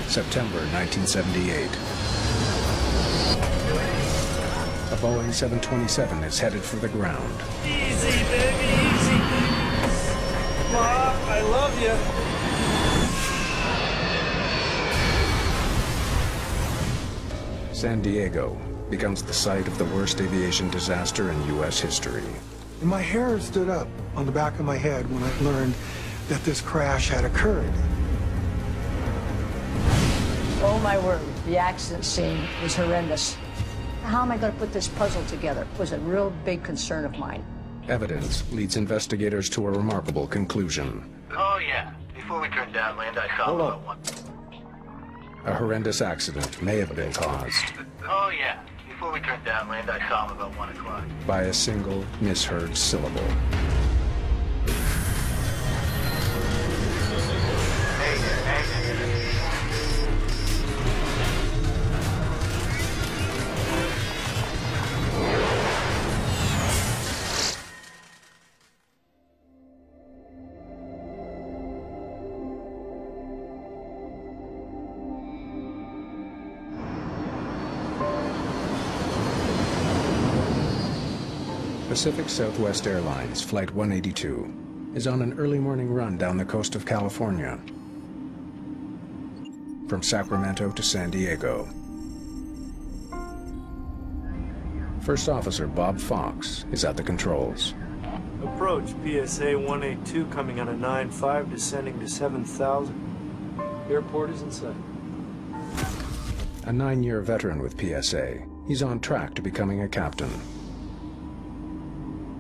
September 1978. A Boeing 727 is headed for the ground. Easy, baby, easy. Ma, I love you. San Diego becomes the site of the worst aviation disaster in U.S. history. My hair stood up on the back of my head when I learned that this crash had occurred. Oh my word, the accident scene was horrendous. How am I going to put this puzzle together was a real big concern of mine. Evidence leads investigators to a remarkable conclusion. Oh yeah, before we turned downwind, I saw about one. A horrendous accident may have been caused Oh yeah, before we turned downwind, I saw him about 1 o'clock. by a single misheard syllable. Pacific Southwest Airlines Flight 182 is on an early morning run down the coast of California, from Sacramento to San Diego. First Officer Bob Fox is at the controls. Approach PSA 182 coming on a 9.5, descending to 7,000. Airport is in sight. A 9-year veteran with PSA, he's on track to becoming a captain.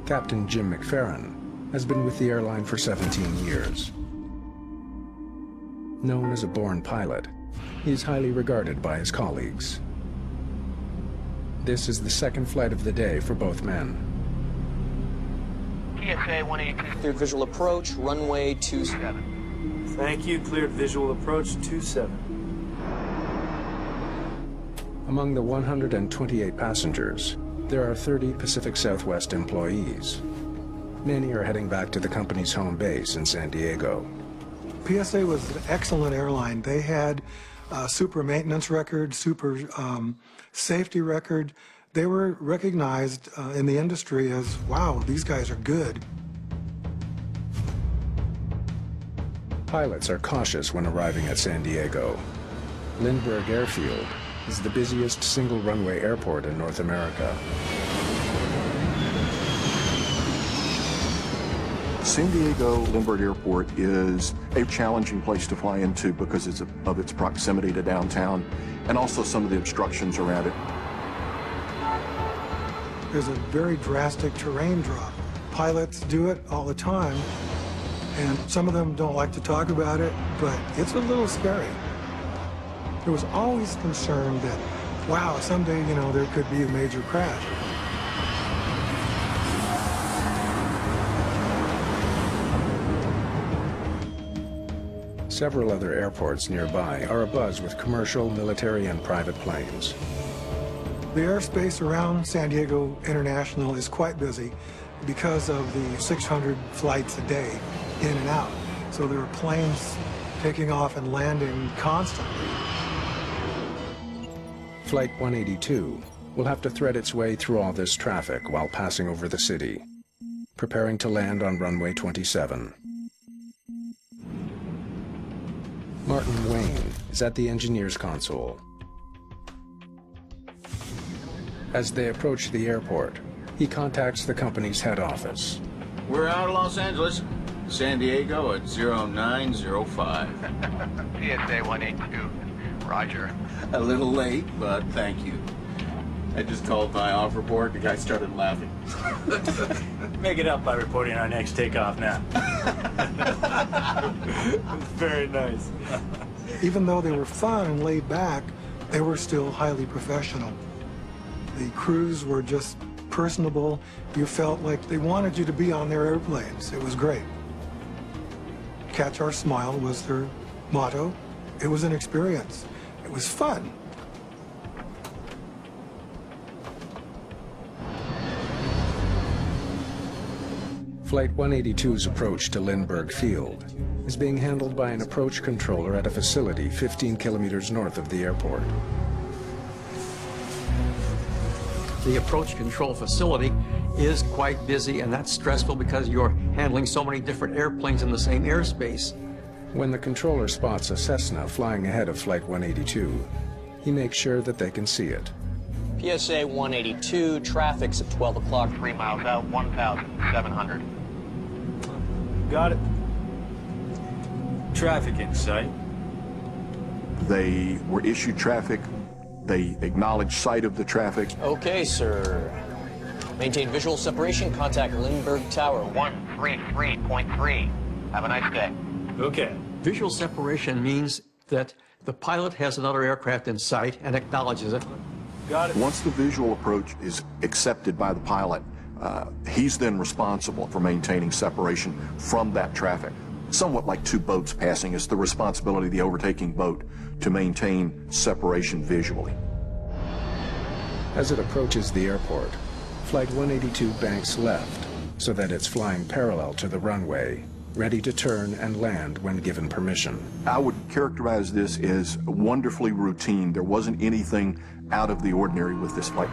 Captain Jim McFerrin has been with the airline for 17 years. Known as a born pilot, he is highly regarded by his colleagues. This is the second flight of the day for both men. PSA 182. Cleared visual approach, runway 27. Thank you, cleared visual approach 27. Among the 128 passengers, there are 30 Pacific Southwest employees. Many are heading back to the company's home base in San Diego. PSA was an excellent airline. They had a super maintenance record, super safety record. They were recognized in the industry as, wow, these guys are good. Pilots are cautious when arriving at San Diego. Lindbergh Airfield is the busiest single runway airport in North America. San Diego Lindbergh Airport is a challenging place to fly into because of its proximity to downtown and also some of the obstructions around it. There's a very drastic terrain drop. Pilots do it all the time, and some of them don't like to talk about it, but it's a little scary. There was always concern that, wow, someday, you know, there could be a major crash. Several other airports nearby are abuzz with commercial, military, and private planes. The airspace around San Diego International is quite busy because of the 600 flights a day in and out. So there are planes taking off and landing constantly. Flight 182 will have to thread its way through all this traffic while passing over the city, preparing to land on runway 27. Martin Wayne is at the engineer's console. As they approach the airport, he contacts the company's head office. We're out of Los Angeles. San Diego at 0905. PSA 182. Roger. A little late, but thank you. I just called my off report. The guy started laughing. Make it up by reporting our next takeoff now. Very nice. Even though they were fun and laid back, they were still highly professional. The crews were just personable. You felt like they wanted you to be on their airplanes. It was great. Catch our smile was their motto. It was an experience. It was fun. Flight 182's approach to Lindbergh Field is being handled by an approach controller at a facility 15 kilometers north of the airport. The approach control facility is quite busy, and that's stressful because you're handling so many different airplanes in the same airspace. When the controller spots a Cessna flying ahead of Flight 182, he makes sure that they can see it. PSA 182, traffic's at 12 o'clock. 3 miles out, 1,700. Got it. Traffic in sight. They were issued traffic. They acknowledged sight of the traffic. Okay, sir. Maintain visual separation. Contact Lindbergh Tower. 133.3. Have a nice day. Okay. Visual separation means that the pilot has another aircraft in sight and acknowledges it. Got it. Once the visual approach is accepted by the pilot, he's then responsible for maintaining separation from that traffic. Somewhat like two boats passing, it's the responsibility of the overtaking boat to maintain separation visually. As it approaches the airport, Flight 182 banks left so that it's flying parallel to the runway, ready to turn and land when given permission. I would characterize this as wonderfully routine. There wasn't anything out of the ordinary with this flight.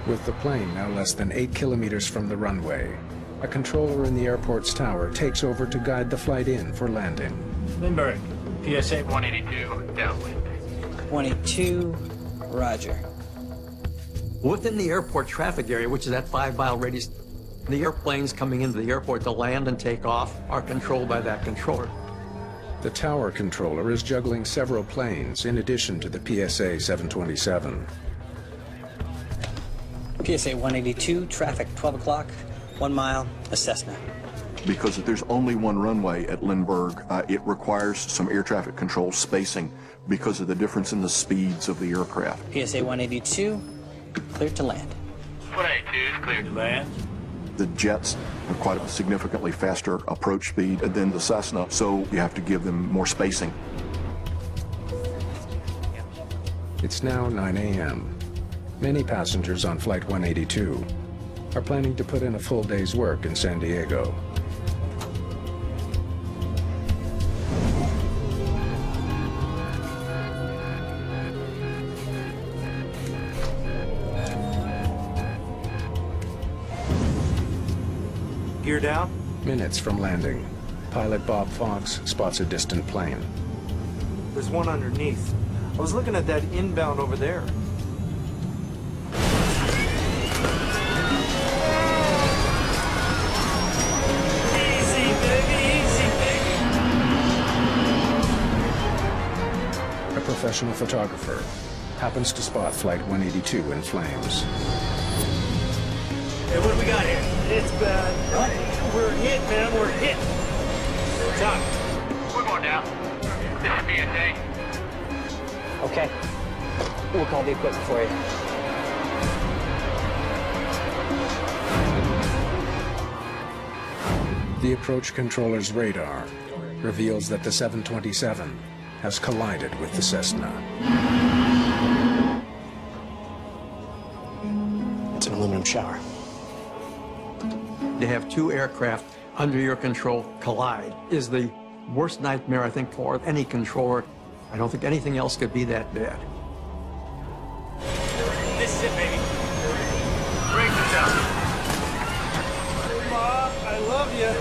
With the plane now less than 8 kilometers from the runway, a controller in the airport's tower takes over to guide the flight in for landing. Lindbergh, PSA 182, downwind. 182, roger. Within the airport traffic area, which is that 5-mile radius, the airplanes coming into the airport to land and take off are controlled by that controller. The tower controller is juggling several planes in addition to the PSA 727. PSA 182, traffic 12 o'clock, 1 mile, a Cessna. Because there's only one runway at Lindbergh, it requires some air traffic control spacing because of the difference in the speeds of the aircraft. PSA 182, cleared to land. 182 is cleared to land. The jets have quite a significantly faster approach speed than the Cessna, so you have to give them more spacing. It's now 9 a.m. Many passengers on Flight 182 are planning to put in a full day's work in San Diego. Gear down. Minutes from landing, pilot Bob Fox spots a distant plane. There's one underneath. I was looking at that inbound over there. Easy, baby, easy, baby. A professional photographer happens to spot Flight 182 in flames. Hey, what do we got here? It's bad. We're hit, man. We're hit. Talk. We're going down. This is PSA. Okay. We'll call the equipment for you. The approach controller's radar reveals that the 727 has collided with the Cessna. It's an aluminum shower. To have two aircraft under your control collide is the worst nightmare, I think, for any controller. I don't think anything else could be that bad. This is it, baby. Break this out. Mom, I love you.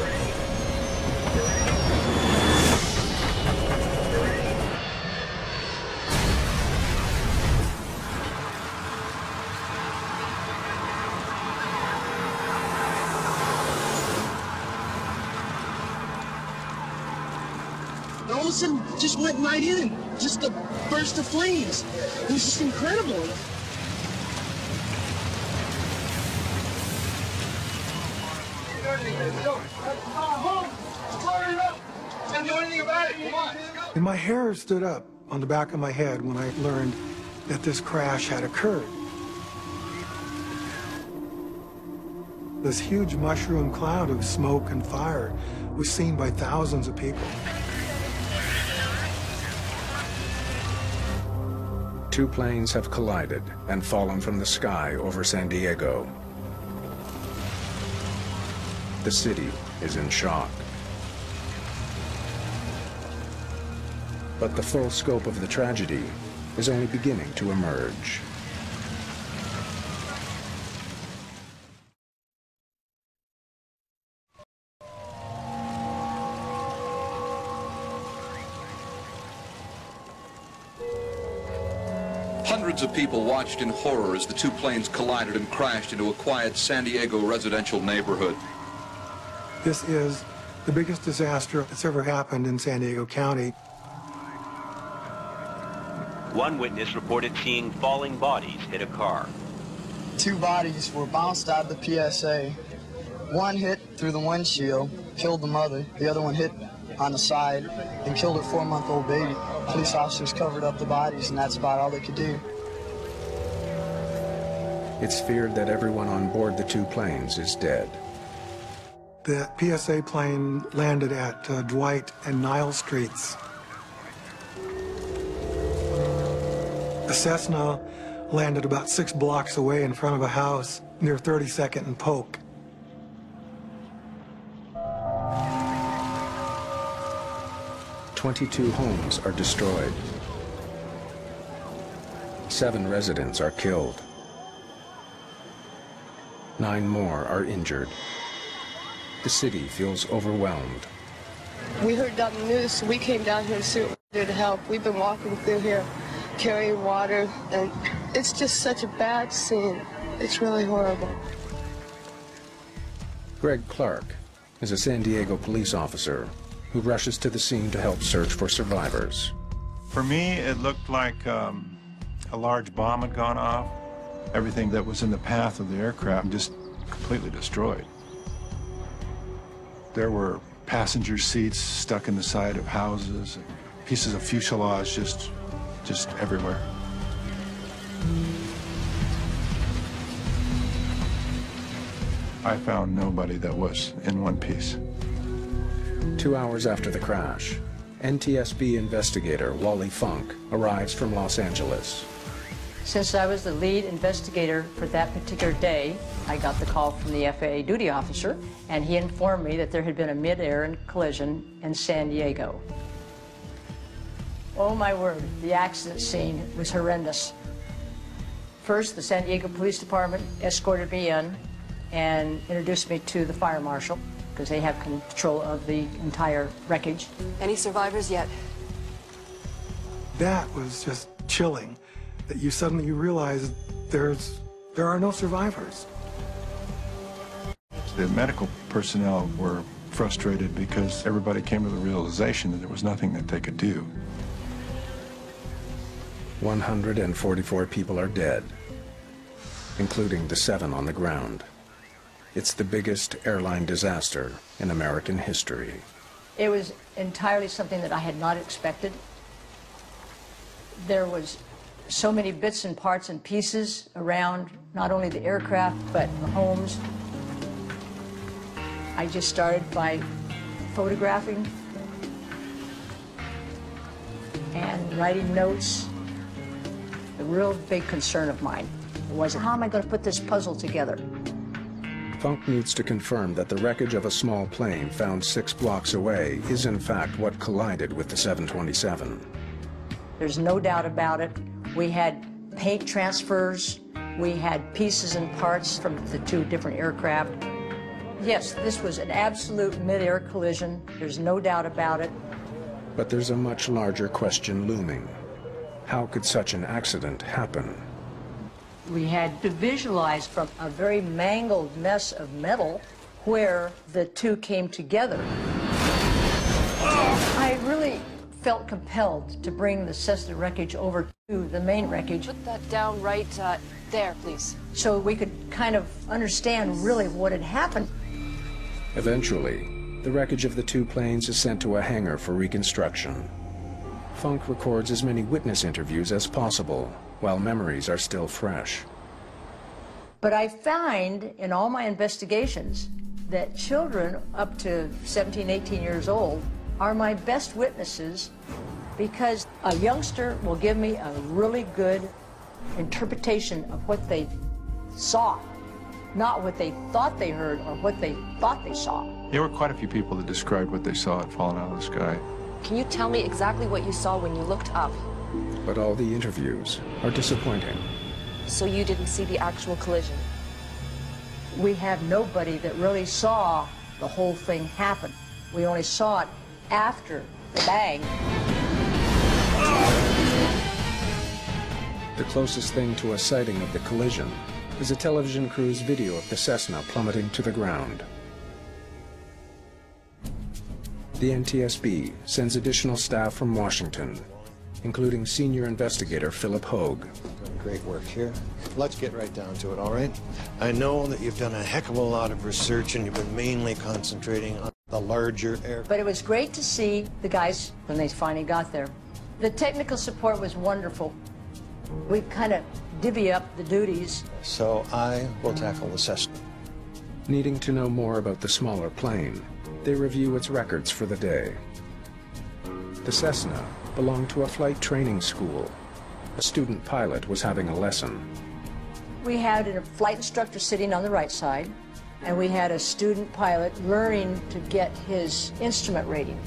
All of a sudden, just went right in. Just a burst of flames. It was just incredible. And my hair stood up on the back of my head when I learned that this crash had occurred. This huge mushroom cloud of smoke and fire was seen by thousands of people. Two planes have collided and fallen from the sky over San Diego. The city is in shock. But the full scope of the tragedy is only beginning to emerge. Hundreds of people watched in horror as the two planes collided and crashed into a quiet San Diego residential neighborhood. This is the biggest disaster that's ever happened in San Diego County. One witness reported seeing falling bodies hit a car. 2 bodies were bounced out of the PSA. One hit through the windshield, killed the mother. The other one hit on the side and killed her 4-month-old baby. Police officers covered up the bodies, and that's about all they could do. It's feared that everyone on board the 2 planes is dead. The PSA plane landed at Dwight and Nile Streets. The Cessna landed about 6 blocks away in front of a house near 32nd and Polk. "22 homes are destroyed. 7 residents are killed. 9 more are injured. The city feels overwhelmed. We heard on the news, so we came down here to see what we could do to help. We've been walking through here, carrying water, and it's just such a bad scene. It's really horrible." Greg Clark is a San Diego police officer who rushes to the scene to help search for survivors. For me, it looked like a large bomb had gone off. Everything that was in the path of the aircraft just completely destroyed. There were passenger seats stuck in the side of houses, and pieces of fuselage just everywhere. I found nobody that was in one piece. 2 hours after the crash, NTSB investigator Wally Funk arrives from Los Angeles. Since I was the lead investigator for that particular day, I got the call from the FAA duty officer, and he informed me that there had been a mid-air collision in San Diego. Oh my word, the accident scene was horrendous. First, the San Diego Police Department escorted me in and introduced me to the fire marshal, because they have control of the entire wreckage. Any survivors yet? That was just chilling, that you suddenly realize there are no survivors. The medical personnel were frustrated because everybody came to the realization that there was nothing that they could do. 144 people are dead, including the 7 on the ground. It's the biggest airline disaster in American history. It was entirely something that I had not expected. There was so many bits and parts and pieces around not only the aircraft, but the homes. I just started by photographing and writing notes. A real big concern of mine was, how am I going to put this puzzle together? Funk needs to confirm that the wreckage of a small plane found 6 blocks away is in fact what collided with the 727. There's no doubt about it. We had paint transfers. We had pieces and parts from the 2 different aircraft. Yes, this was an absolute mid-air collision. There's no doubt about it. But there's a much larger question looming. How could such an accident happen? We had to visualize from a very mangled mess of metal where the 2 came together. I really felt compelled to bring the Cessna wreckage over to the main wreckage. Put that down right there, please. So we could kind of understand really what had happened. Eventually, the wreckage of the 2 planes is sent to a hangar for reconstruction. Funk records as many witness interviews as possible, while memories are still fresh. But I find in all my investigations that children up to 17, 18 years old are my best witnesses, because a youngster will give me a really good interpretation of what they saw. not what they thought they heard or what they thought they saw. There were quite a few people that described what they saw falling out of the sky. Can you tell me exactly what you saw when you looked up? But all the interviews are disappointing. So you didn't see the actual collision? We have nobody that really saw the whole thing happen. We only saw it after the bang. The closest thing to a sighting of the collision is a television crew's video of the Cessna plummeting to the ground. The NTSB sends additional staff from Washington, including senior investigator Philip Hogue. Great work here. Let's get right down to it, all right? I know that you've done a heck of a lot of research and you've been mainly concentrating on the larger aircraft. But it was great to see the guys when they finally got there. The technical support was wonderful. We kind of divvy up the duties. So I will tackle the Cessna. Needing to know more about the smaller plane, they review its records for the day. The Cessna belonged to a flight training school. A student pilot was having a lesson. We had a flight instructor sitting on the right side, and we had a student pilot learning to get his instrument rating.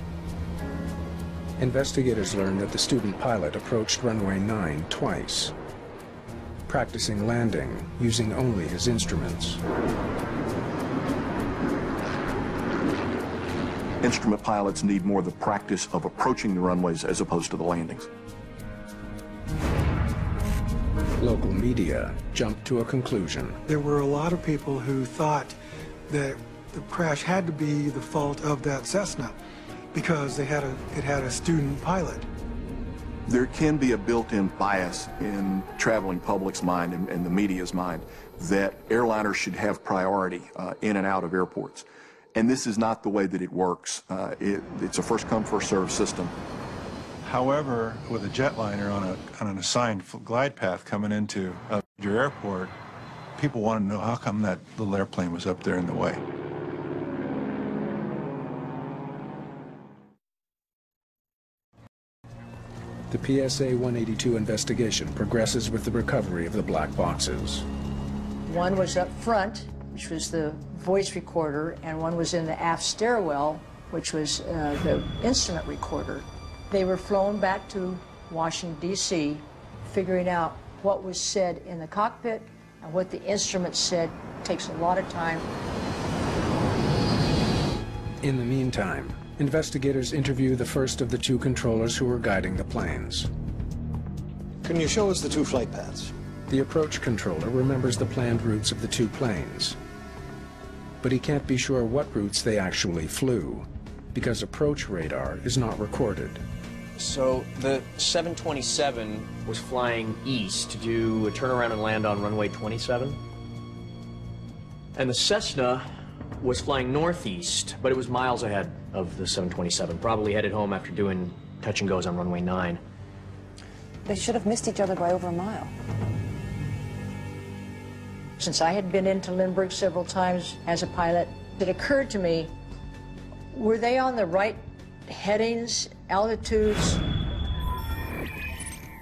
Investigators learned that the student pilot approached runway 9 twice, practicing landing using only his instruments. Instrument pilots need more the practice of approaching the runways as opposed to the landings. Local media jumped to a conclusion. There were a lot of people who thought that the crash had to be the fault of that Cessna because it had a student pilot. There can be a built-in bias in traveling public's mind and the media's mind that airliners should have priority in and out of airports. And this is not the way that it works. It's a first-come, first-served system. However, with a jetliner on an assigned glide path coming into a major airport, people want to know how come that little airplane was up there in the way. The PSA 182 investigation progresses with the recovery of the black boxes. One was up front, which was the voice recorder, and one was in the aft stairwell, which was the instrument recorder. They were flown back to Washington, D.C., figuring out what was said in the cockpit and what the instrument said. Takes a lot of time. In the meantime, investigators interview the first of the two controllers who were guiding the planes. Can you show us the two flight paths? The approach controller remembers the planned routes of the two planes, but he can't be sure what routes they actually flew, because approach radar is not recorded. So the 727 was flying east to do a turnaround and land on runway 27. And the Cessna was flying northeast, but it was miles ahead of the 727, probably headed home after doing touch and goes on runway 9. They should have missed each other by over a mile. Since I had been into Lindbergh several times as a pilot, it occurred to me, were they on the right headings, altitudes?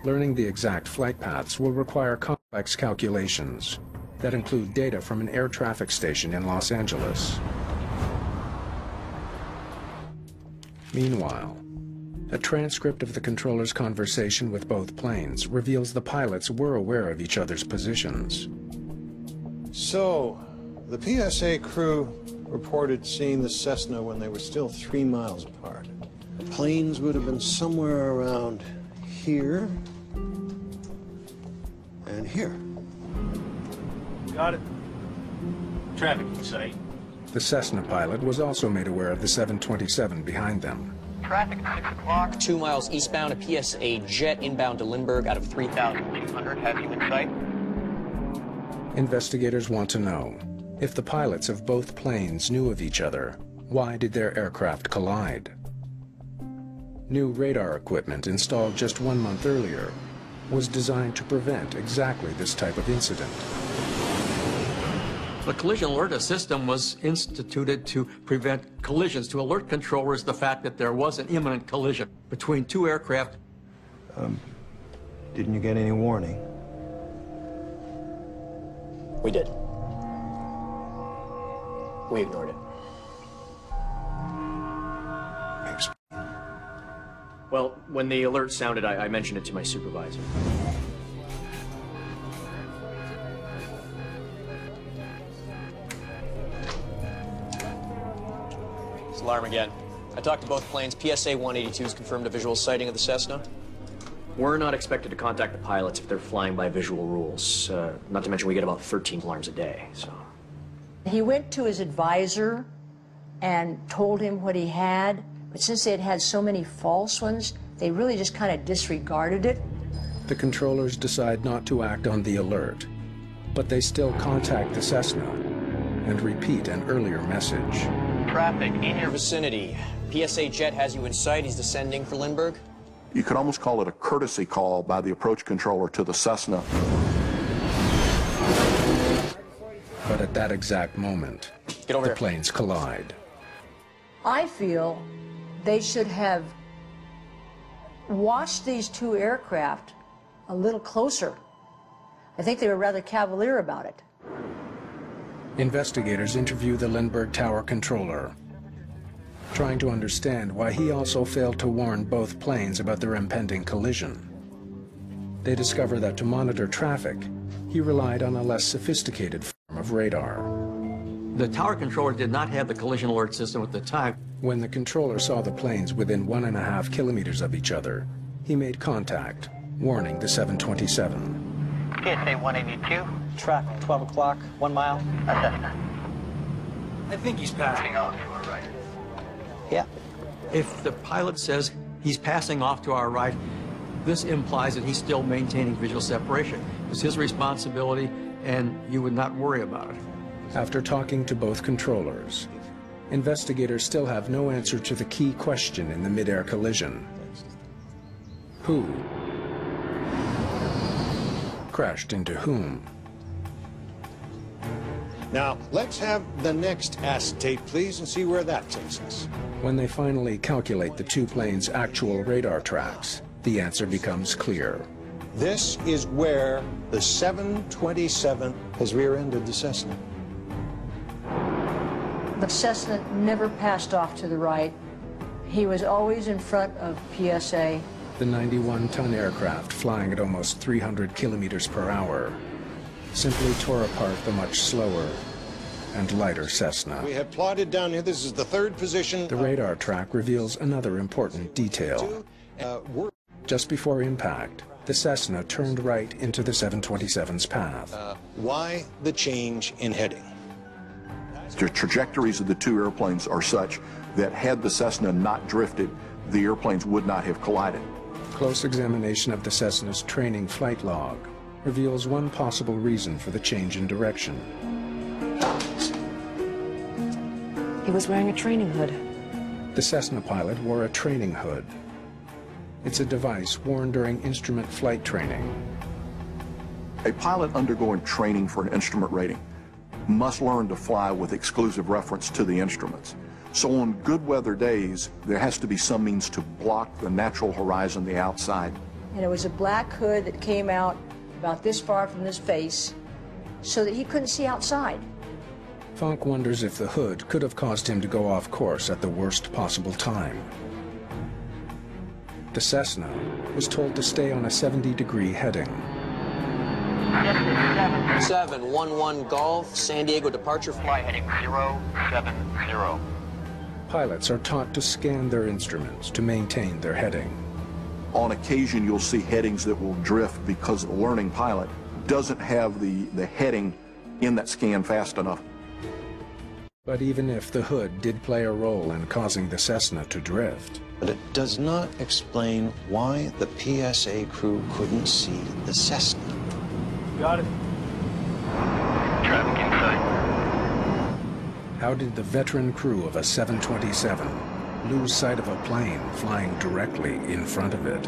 Learning the exact flight paths will require complex calculations that include data from an air traffic station in Los Angeles. Meanwhile, a transcript of the controller's conversation with both planes reveals the pilots were aware of each other's positions. So, the PSA crew reported seeing the Cessna when they were still 3 miles apart. The planes would have been somewhere around here and here. Got it. Traffic in sight. The Cessna pilot was also made aware of the 727 behind them. Traffic at 6 o'clock. 2 miles eastbound, a PSA jet inbound to Lindbergh out of 3,600 have you in sight. Investigators want to know, if the pilots of both planes knew of each other, why did their aircraft collide? New radar equipment installed just 1 month earlier was designed to prevent exactly this type of incident. The collision alert system was instituted to prevent collisions, to alert controllers the fact that there was an imminent collision between two aircraft. Didn't you get any warning? We did. We ignored it. Well, when the alert sounded, I mentioned it to my supervisor. It's alarm again. I talked to both planes. PSA 182 has confirmed a visual sighting of the Cessna. We're not expected to contact the pilots if they're flying by visual rules. Not to mention we get about 13 alarms a day, so. He went to his advisor and told him what he had, but since they had had so many false ones, they really just kind of disregarded it. The controllers decide not to act on the alert, but they still contact the Cessna and repeat an earlier message. Traffic in your vicinity. PSA jet has you in sight. He's descending for Lindbergh. You could almost call it a courtesy call by the approach controller to the Cessna. But at that exact moment, the planes collide. I feel they should have watched these two aircraft a little closer. I think they were rather cavalier about it. Investigators interview the Lindbergh Tower controller, trying to understand why he also failed to warn both planes about their impending collision. They discover that to monitor traffic, he relied on a less sophisticated form of radar. The tower controller did not have the collision alert system at the time. When the controller saw the planes within 1.5 kilometers of each other, he made contact, warning the 727. PSA 182. Traffic, 12 o'clock, 1 mile. Assessment. I think he's passing off to our right. Yeah. If the pilot says he's passing off to our right, this implies that he's still maintaining visual separation. It's his responsibility, and you would not worry about it. After talking to both controllers, investigators still have no answer to the key question in the mid-air collision. Who crashed into whom? Now, let's have the next acetate, please, and see where that takes us. When they finally calculate the two planes' actual radar tracks, the answer becomes clear. This is where the 727 has rear-ended the Cessna. The Cessna never passed off to the right. He was always in front of PSA. The 91-ton aircraft, flying at almost 300 kilometers per hour, simply tore apart the much slower and lighter Cessna. We have plotted down here, this is the third position. The radar track reveals another important detail. Just before impact, the Cessna turned right into the 727's path. Why the change in heading? The trajectories of the two airplanes are such that had the Cessna not drifted, the airplanes would not have collided. Close examination of the Cessna's training flight log reveals one possible reason for the change in direction. He was wearing a training hood. The Cessna pilot wore a training hood. It's a device worn during instrument flight training. A pilot undergoing training for an instrument rating must learn to fly with exclusive reference to the instruments. So on good weather days, there has to be some means to block the natural horizon, the outside. And it was a black hood that came out about this far from his face so that he couldn't see outside. Fonk wonders if the hood could have caused him to go off course at the worst possible time. The Cessna was told to stay on a 70-degree heading. 711 Golf, San Diego departure. Fly heading 070. Pilots are taught to scan their instruments to maintain their heading. On occasion, you'll see headings that will drift because a learning pilot doesn't have the heading in that scan fast enough. But even if the hood did play a role in causing the Cessna to drift, but it does not explain why the PSA crew couldn't see the Cessna. Got it. Traffic in sight. how did the veteran crew of a 727 lose sight of a plane flying directly in front of it?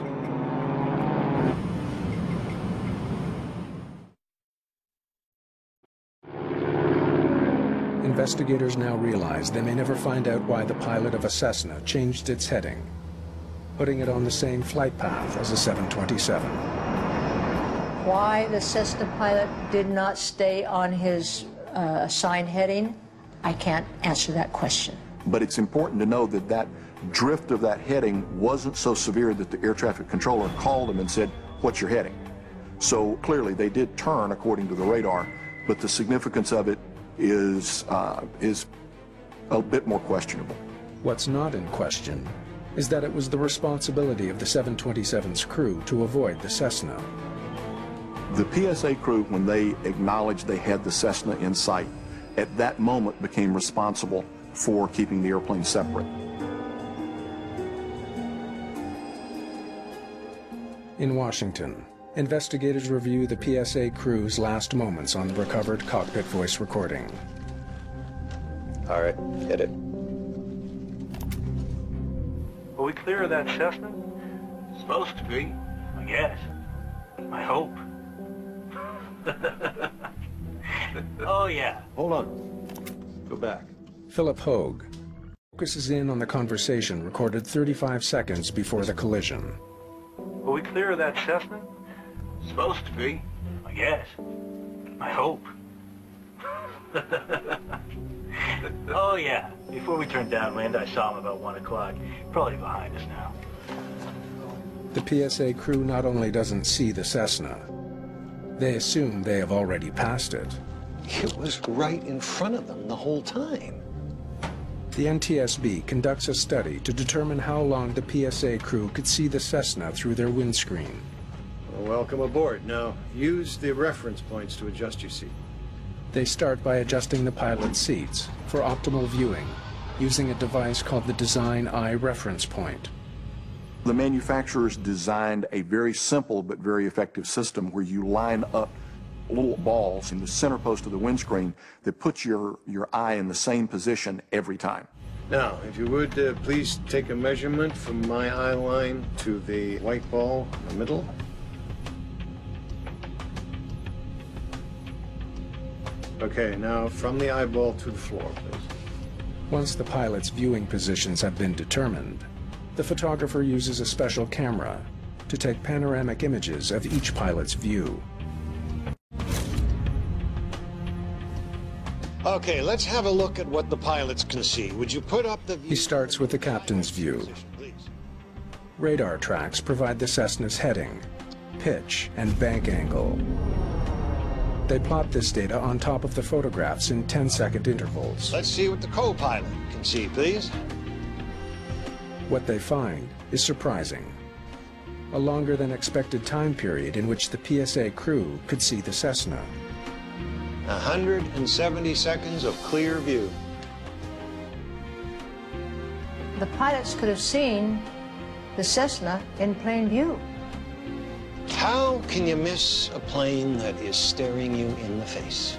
Investigators now realize they may never find out why the pilot of a Cessna changed its heading, putting it on the same flight path as a 727. Why the Cessna pilot did not stay on his assigned heading, I can't answer that question. But it's important to know that that drift of that heading wasn't so severe that the air traffic controller called him and said, "What's your heading?" So clearly they did turn according to the radar, but the significance of it is a bit more questionable. What's not in question is that it was the responsibility of the 727's crew to avoid the Cessna. The PSA crew, when they acknowledged they had the Cessna in sight, at that moment became responsible for keeping the airplane separate. In Washington, investigators review the PSA crew's last moments on the recovered cockpit voice recording. All right, hit it. Are we clear of that Cessna? Supposed to be, I guess. I hope. Oh, yeah. Hold on. Go back. Philip Hogue focuses in on the conversation recorded 35 seconds before the collision. Are we clear of that Cessna? Supposed to be, I guess. I hope. Oh, yeah. Before we turned downwind, I saw him about 1 o'clock. Probably behind us now. The PSA crew not only doesn't see the Cessna, they assume they have already passed it. It was right in front of them the whole time. The NTSB conducts a study to determine how long the PSA crew could see the Cessna through their windscreen. Well, welcome aboard. Now, use the reference points to adjust your seat. They start by adjusting the pilot's seats for optimal viewing using a device called the Design Eye Reference Point. The manufacturers designed a very simple but very effective system where you line up little balls in the center post of the windscreen that puts your eye in the same position every time. Now, if you would, please take a measurement from my eye line to the white ball in the middle. Okay, now from the eyeball to the floor, please. Once the pilot's viewing positions have been determined, the photographer uses a special camera to take panoramic images of each pilot's view. Okay, let's have a look at what the pilots can see. Would you put up the view? He starts with the captain's view. Radar tracks provide the Cessna's heading, pitch, and bank angle. They plot this data on top of the photographs in 10-second intervals. Let's see what the co-pilot can see, please. What they find is surprising. A longer than expected time period in which the PSA crew could see the Cessna. 170 seconds of clear view. The pilots could have seen the Cessna in plain view. How can you miss a plane that is staring you in the face?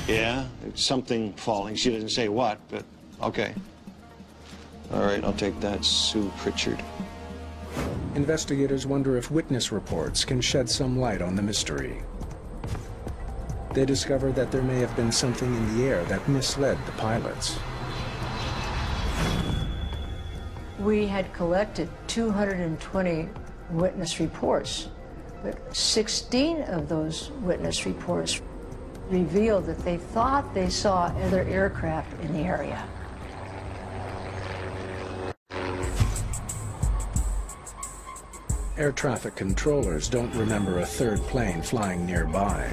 Yeah, it's something falling. She doesn't say what, but okay. All right, I'll take that, Sue Pritchard. Investigators wonder if witness reports can shed some light on the mystery. They discover that there may have been something in the air that misled the pilots. We had collected 220 witness reports, but 16 of those witness reports revealed that they thought they saw other aircraft in the area. Air traffic controllers don't remember a third plane flying nearby,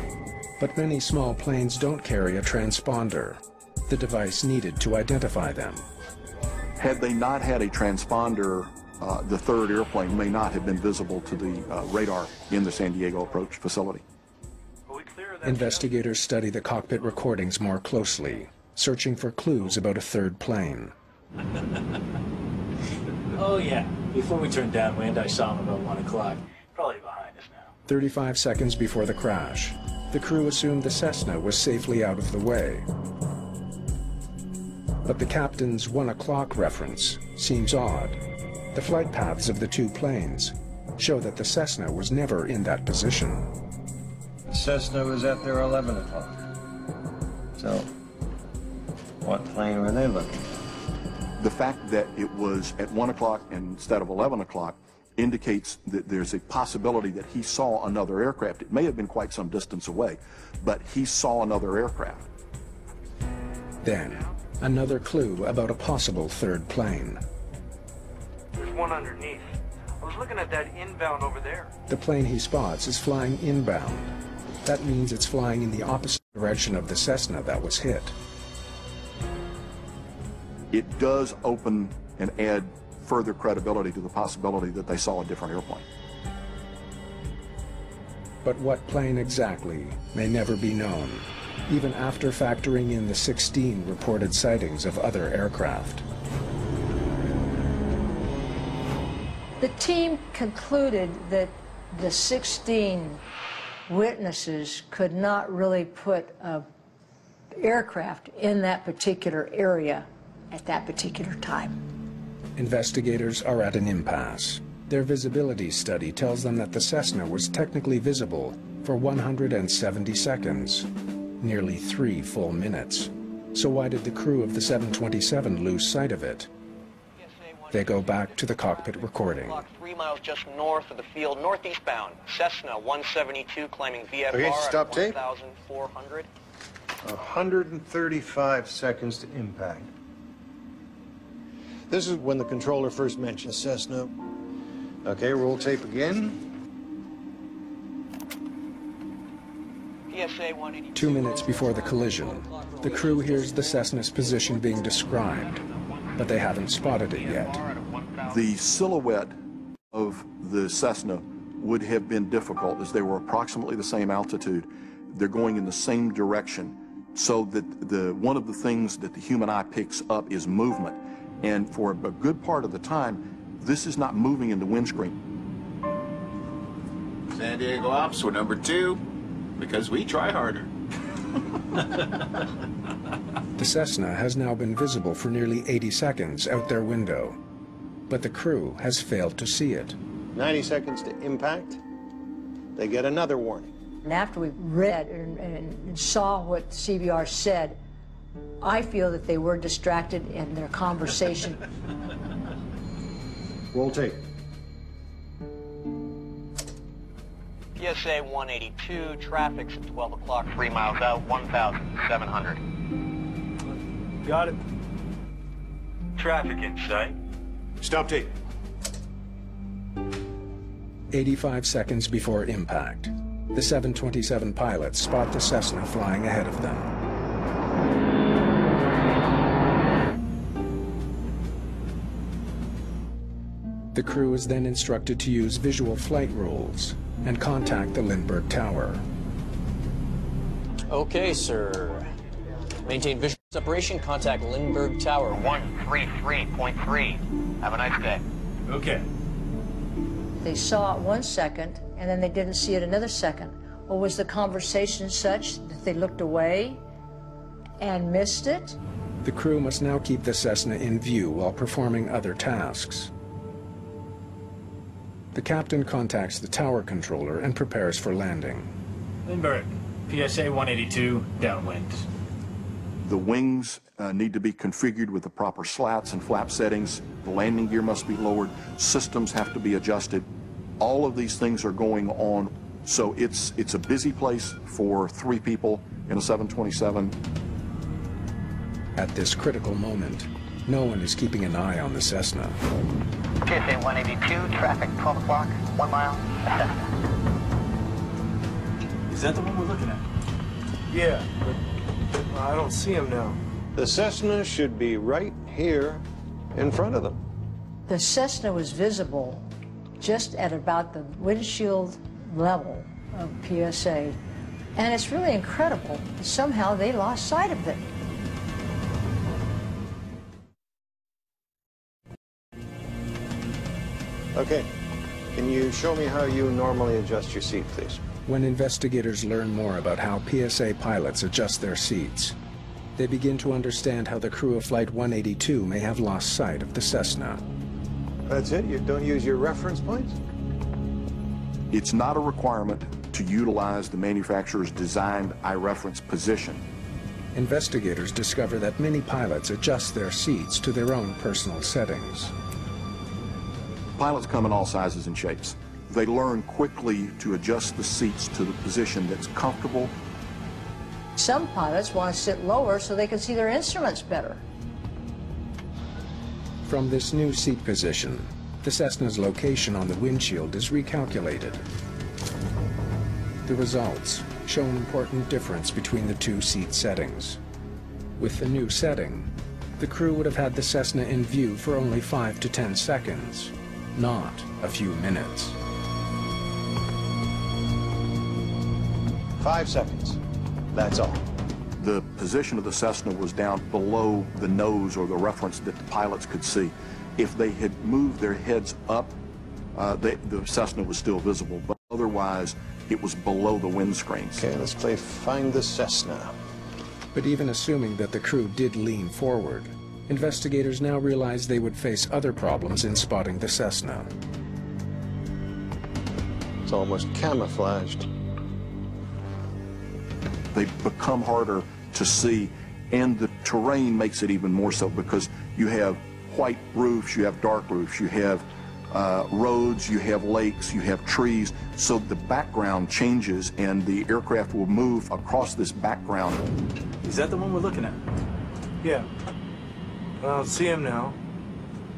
but many small planes don't carry a transponder, the device needed to identify them. Had they not had a transponder, the third airplane may not have been visible to the radar in the San Diego approach facility. Investigators study the cockpit recordings more closely, searching for clues about a third plane. Oh, yeah. Before we turned downwind, I saw him about 1 o'clock. Probably behind us now. 35 seconds before the crash, the crew assumed the Cessna was safely out of the way. But the captain's 1 o'clock reference seems odd. The flight paths of the two planes show that the Cessna was never in that position. The Cessna was at their 11 o'clock. So, what plane were they looking at? The fact that it was at 1 o'clock instead of 11 o'clock indicates that there's a possibility that he saw another aircraft. It may have been quite some distance away, but he saw another aircraft. Then, another clue about a possible third plane. There's one underneath. I was looking at that inbound over there. The plane he spots is flying inbound. That means it's flying in the opposite direction of the Cessna that was hit. It does open and add further credibility to the possibility that they saw a different airplane. But what plane exactly may never be known, even after factoring in the 16 reported sightings of other aircraft. The team concluded that the 16 witnesses could not really put an aircraft in that particular area at that particular time. Investigators are at an impasse. Their visibility study tells them that the Cessna was technically visible for 170 seconds, nearly 3 full minutes. So why did the crew of the 727 lose sight of it? They go back to the cockpit recording. 3 miles just north of the field, northeast bound. Cessna 172 claiming VFR Okay, stop at tape. 1,400. 135 seconds to impact. This is when the controller first mentioned Cessna. Okay, roll tape again. PSA 182. 2 minutes before the collision, the crew hears the Cessna's position being described, but they haven't spotted it yet. The silhouette of the Cessna would have been difficult as they were approximately the same altitude. They're going in the same direction, so that one of the things that the human eye picks up is movement. And for a good part of the time, this is not moving in the windscreen. San Diego Ops were number 2 because we try harder. The Cessna has now been visible for nearly 80 seconds out their window, but the crew has failed to see it. 90 seconds to impact. They get another warning. And after we read and saw what CBR said, I feel that they were distracted in their conversation. Roll tape. PSA 182, traffic's at 12 o'clock, 3 miles out, 1,700. Got it. Traffic in sight. Stop tape. 85 seconds before impact, the 727 pilots spot the Cessna flying ahead of them. The crew is then instructed to use visual flight rules and contact the Lindbergh Tower. Okay, sir. Maintain visual separation. Contact Lindbergh Tower. 133.3. Have a nice day. Okay. They saw it 1 second, and then they didn't see it another second. Or was the conversation such that they looked away and missed it? The crew must now keep the Cessna in view while performing other tasks. The captain contacts the tower controller and prepares for landing. Lindbergh, PSA 182, downwind. The wings need to be configured with the proper slats and flap settings. The landing gear must be lowered. Systems have to be adjusted. All of these things are going on. So it's a busy place for 3 people in a 727. At this critical moment, no one is keeping an eye on the Cessna. PSA 182, traffic 12 o'clock, 1 mile, Cessna. Is that the one we're looking at? Yeah, but I don't see him now. The Cessna should be right here in front of them. The Cessna was visible just at about the windshield level of PSA. And it's really incredible. Somehow they lost sight of it. Okay. Can you show me how you normally adjust your seat, please? When investigators learn more about how PSA pilots adjust their seats, they begin to understand how the crew of Flight 182 may have lost sight of the Cessna. That's it? You don't use your reference points? It's not a requirement to utilize the manufacturer's designed iReference position. Investigators discover that many pilots adjust their seats to their own personal settings. Pilots come in all sizes and shapes. They learn quickly to adjust the seats to the position that's comfortable Some pilots want to sit lower so they can see their instruments better. From this new seat position, the Cessna's location on the windshield is recalculated. The results show an important difference between the two seat settings. With the new setting, the crew would have had the Cessna in view for only 5 to 10 seconds, not a few minutes. 5 seconds. That's all. The position of the Cessna was down below the nose or the reference that the pilots could see. If they had moved their heads up, the Cessna was still visible, but otherwise it was below the windscreens. Okay, let's play Find the Cessna. But even assuming that the crew did lean forward, investigators now realize they would face other problems in spotting the Cessna. It's almost camouflaged. They become harder to see, and the terrain makes it even more so because you have white roofs, you have dark roofs, you have roads, you have lakes, you have trees, so the background changes and the aircraft will move across this background. Is that the one we're looking at? Yeah. I don't see him now.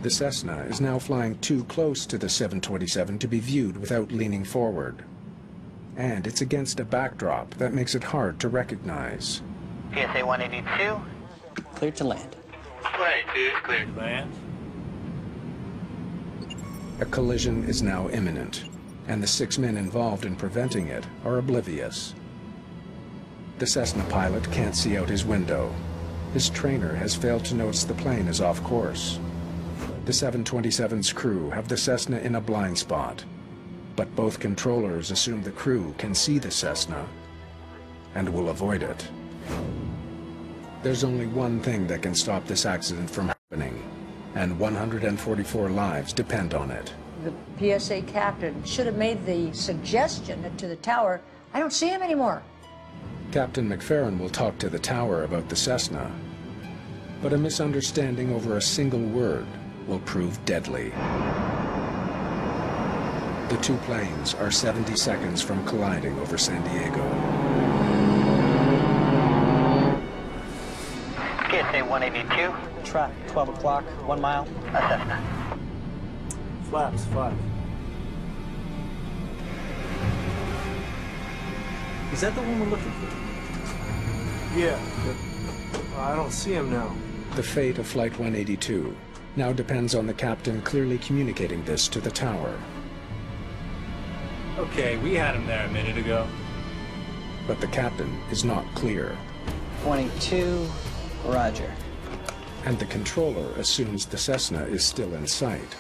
The Cessna is now flying too close to the 727 to be viewed without leaning forward. And it's against a backdrop that makes it hard to recognize. PSA 182. Cleared to land. 182 is cleared to land. A collision is now imminent, and the 6 men involved in preventing it are oblivious. The Cessna pilot can't see out his window. His trainer has failed to notice the plane is off course. The 727's crew have the Cessna in a blind spot, but both controllers assume the crew can see the Cessna and will avoid it. There's only one thing that can stop this accident from happening, and 144 lives depend on it. The PSA captain should have made the suggestion to the tower, I don't see him anymore. Captain McFerrin will talk to the tower about the Cessna, but a misunderstanding over a single word will prove deadly. The two planes are 70 seconds from colliding over San Diego. PSA 182. Track 12 o'clock, 1 mile. Cessna. Flaps 5. Is that the one we're looking for? Yeah, but I don't see him now. The fate of Flight 182 now depends on the captain clearly communicating this to the tower. Okay, we had him there a minute ago. But the captain is not clear. 22, roger. And the controller assumes the Cessna is still in sight.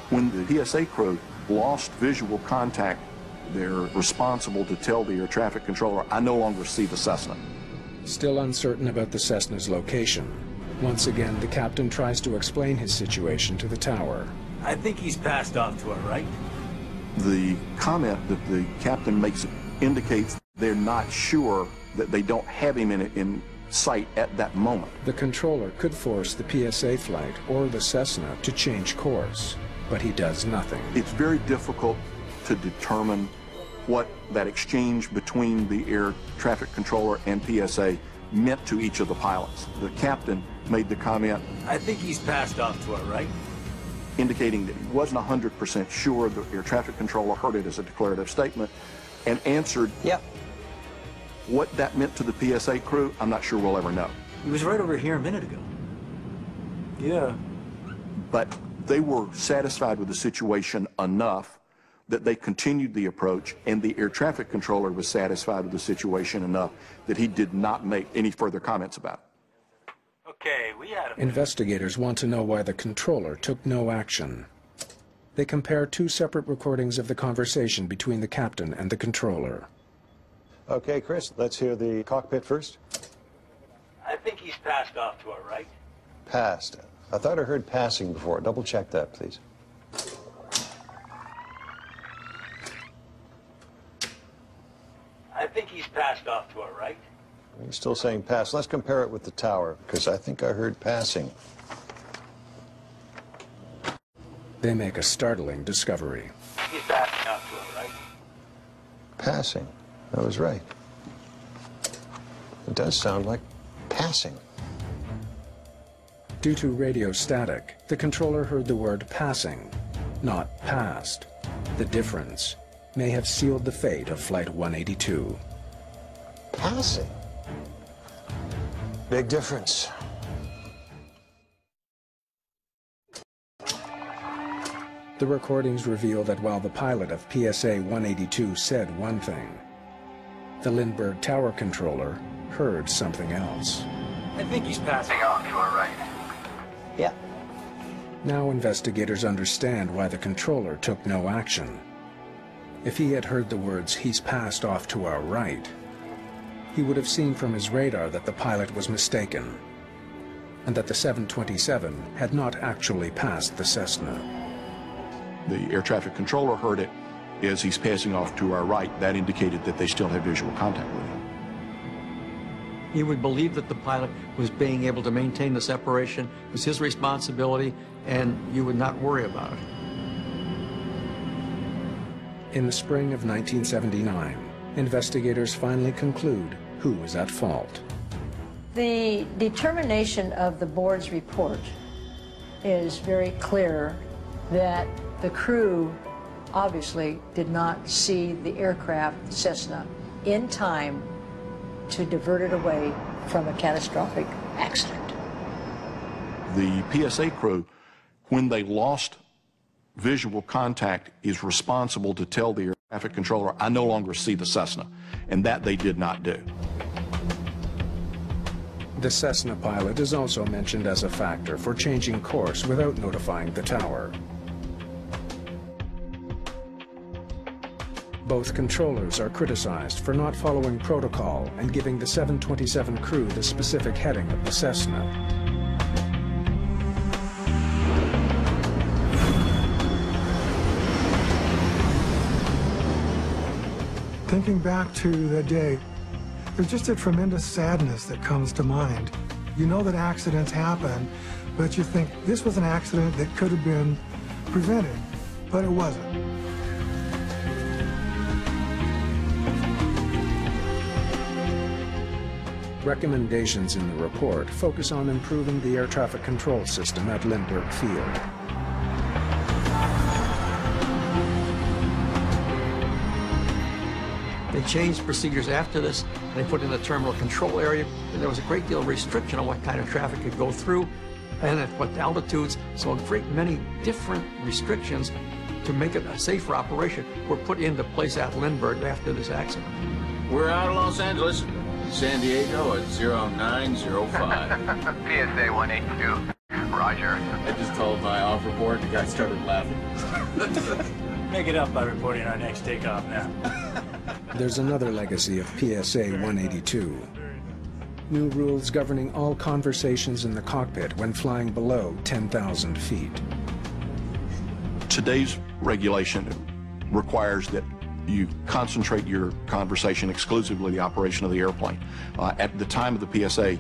When the PSA crew lost visual contact, they're responsible to tell the air traffic controller, I no longer see the Cessna. Still uncertain about the Cessna's location, once again the captain tries to explain his situation to the tower. I think he's passed off to our right. The comment that the captain makes indicates they're not sure that they don't have him in sight at that moment. The controller could force the PSA flight or the Cessna to change course, but he does nothing. It's very difficult to determine what that exchange between the air traffic controller and PSA meant to each of the pilots. The captain made the comment, I think he's passed off to our right, indicating that he wasn't 100% sure. The air traffic controller heard it as a declarative statement and answered, yep. What that meant to the PSA crew, I'm not sure we'll ever know. He was right over here a minute ago. Yeah. But they were satisfied with the situation enough that they continued the approach, and the air traffic controller was satisfied with the situation enough that he did not make any further comments about it. Okay, we had him. Investigators want to know why the controller took no action. They compare two separate recordings of the conversation between the captain and the controller. Okay, Chris, let's hear the cockpit first. I think he's passed off to our right. Passed. I thought I heard passing before. Double check that, please. I think he's passed off to our right. You're still saying pass. Let's compare it with the tower, because I think I heard passing. They make a startling discovery. He's passing off to our right. Passing. I was right. It does sound like passing. Due to radio static, the controller heard the word passing, not passed. The difference may have sealed the fate of Flight 182. Passing? Big difference. The recordings reveal that while the pilot of PSA 182 said one thing, the Lindbergh Tower controller heard something else. I think he's passing off to our right. Yeah. Now investigators understand why the controller took no action. If he had heard the words, "He's passed off to our right," he would have seen from his radar that the pilot was mistaken, and that the 727 had not actually passed the Cessna. The air traffic controller heard it as he's passing off to our right. That indicated that they still have visual contact with him. He would believe that the pilot was being able to maintain the separation. It was his responsibility, and you would not worry about it. In the spring of 1979, investigators finally conclude who was at fault. The determination of the board's report is very clear that the crew obviously did not see the aircraft Cessna in time to divert it away from a catastrophic accident. The PSA crew, when they lost visual contact, is responsible to tell the air traffic controller, "I no longer see the Cessna," and that they did not do. The Cessna pilot is also mentioned as a factor for changing course without notifying the tower. Both controllers are criticized for not following protocol and giving the 727 crew the specific heading of the Cessna. Thinking back to that day, there's just a tremendous sadness that comes to mind. You know that accidents happen, but you think this was an accident that could have been prevented, but it wasn't. Recommendations in the report focus on improving the air traffic control system at Lindbergh Field. They changed procedures after this. They put in a terminal control area, and there was a great deal of restriction on what kind of traffic could go through and at what altitudes. So a great many different restrictions to make it a safer operation were put into place at Lindbergh after this accident. We're out of Los Angeles. San Diego at 0905. PSA 182. Roger. I just told my offer board. The guy started laughing. Make it up by reporting our next takeoff now. There's another legacy of PSA 182. New rules governing all conversations in the cockpit when flying below 10,000 feet. Today's regulation requires that you concentrate your conversation exclusively the operation of the airplane. At the time of the PSA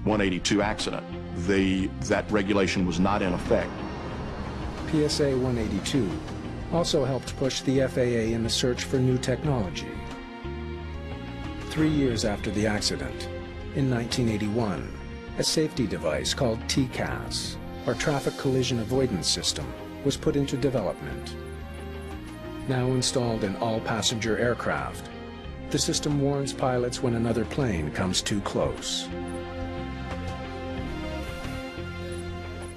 182 accident, that regulation was not in effect. PSA 182 also helped push the FAA in the search for new technology. 3 years after the accident, in 1981, a safety device called TCAS, or Traffic Collision Avoidance System, was put into development. Now installed in all passenger aircraft, the system warns pilots when another plane comes too close.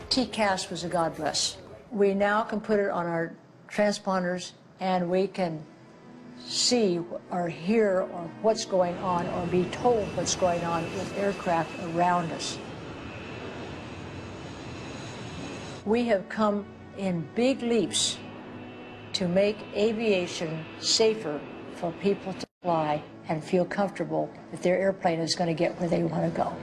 TCAS was a God bless. We now can put it on our transponders and we can see or hear or what's going on or be told what's going on with aircraft around us. We have come in big leaps to make aviation safer for people to fly and feel comfortable that their airplane is going to get where they want to go.